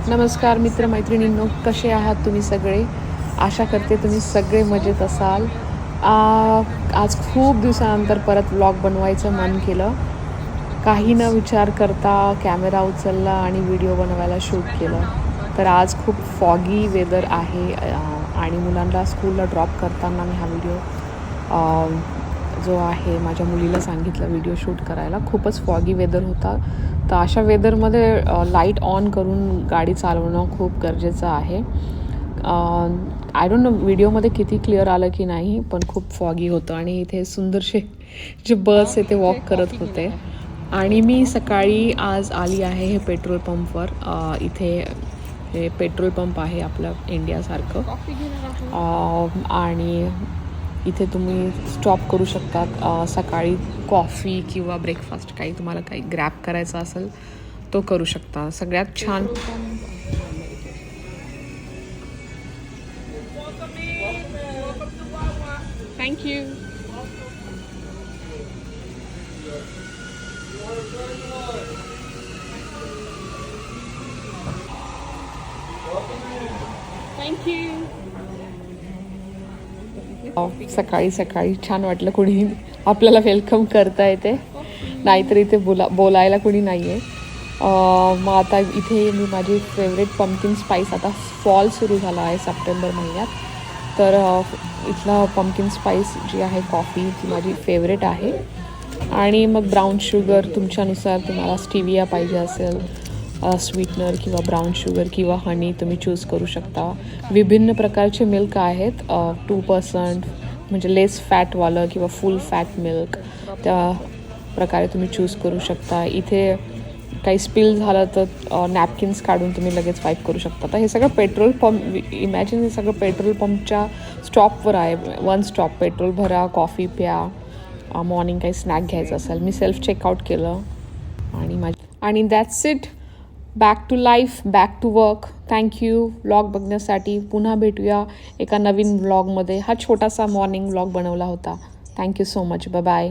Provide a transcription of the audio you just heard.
नमस्कार मित्रमैत्रिणींनो, कसे आहात तुम्ही सगळे? आशा करते तुम्ही सगळे मजेत असाल. आज खूप दिवसानंतर परत व्लॉग बनवायचं मन केलं. काही न विचार करता कॅमेरा उचलला आणि व्हिडिओ बनवायला शूट केलं. तर आज खूप फॉगी वेदर आहे आणि मुलांना स्कूलला ड्रॉप करताना मी हा व्हिडिओ जो आहे माझ्या मुलीला सांगितलं व्हिडिओ शूट करायला. खूपच फॉगी वेदर होता. तर अशा वेदरमध्ये लाईट ऑन करून गाडी चालवणं खूप गरजेचं आहे. आय डोंट नो व्हिडिओमध्ये किती क्लिअर आलं की नाही, पण खूप फॉगी होतं आणि इथे सुंदरसे जे बस आहे ते वॉक करत होते. आणि मी सकाळी आज आली आहे हे पेट्रोल पंपवर. इथे हे पेट्रोल पंप आहे आपलं इंडियासारखं, आणि इथे तुम्ही स्टॉप करू शकतात. सकाळी कॉफी किंवा ब्रेकफास्ट काही तुम्हाला काही ग्रॅब करायचा असेल तो करू शकता. सगळ्यात छान थँक्यू. सकाळी सकाळी छान वाटलं, कुणी आपल्याला वेलकम करता येते, नाहीतर इथे बोलायला कुणी नाही आहे. मग आता इथे मी माझी फेवरेट पम्पकिन स्पाईस, आता फॉल सुरू झाला आहे सप्टेंबर महिन्यात, तर इथला पम्पकिन स्पाईस जी आहे कॉफी ती माझी फेवरेट आहे. आणि मग ब्राऊन शुगर तुमच्यानुसार, तुम्हाला स्टिविया पाहिजे असेल, स्वीटनर किंवा ब्राऊन शुगर किंवा हनी तुम्ही चूज करू शकता. विभिन्न प्रकारचे मिल्क आहेत, 2% म्हणजे लेस फॅटवालं किंवा फुल फॅट मिल्क, त्या प्रकारे तुम्ही चूज करू शकता. इथे काही स्पिल झालं तर नॅपकिन्स काढून तुम्ही लगेच वाईप करू शकता. तर हे सगळं पेट्रोल पंप, इमॅजिन हे सगळं पेट्रोल पंपच्या स्टॉपवर आहे. वन स्टॉप, पेट्रोल भरा, कॉफी प्या, मॉर्निंग काही स्नॅक घ्यायचं असेल. मी सेल्फ चेकआउट केलं आणि that's it. Back to life, back to work. Thank you vlog बघण्यासाठी. पुन्हा भेटूया एका नवीन व्लॉगमध्ये. हा छोटासा मॉर्निंग व्लॉग बनवला होता. Thank you so much. Bye bye.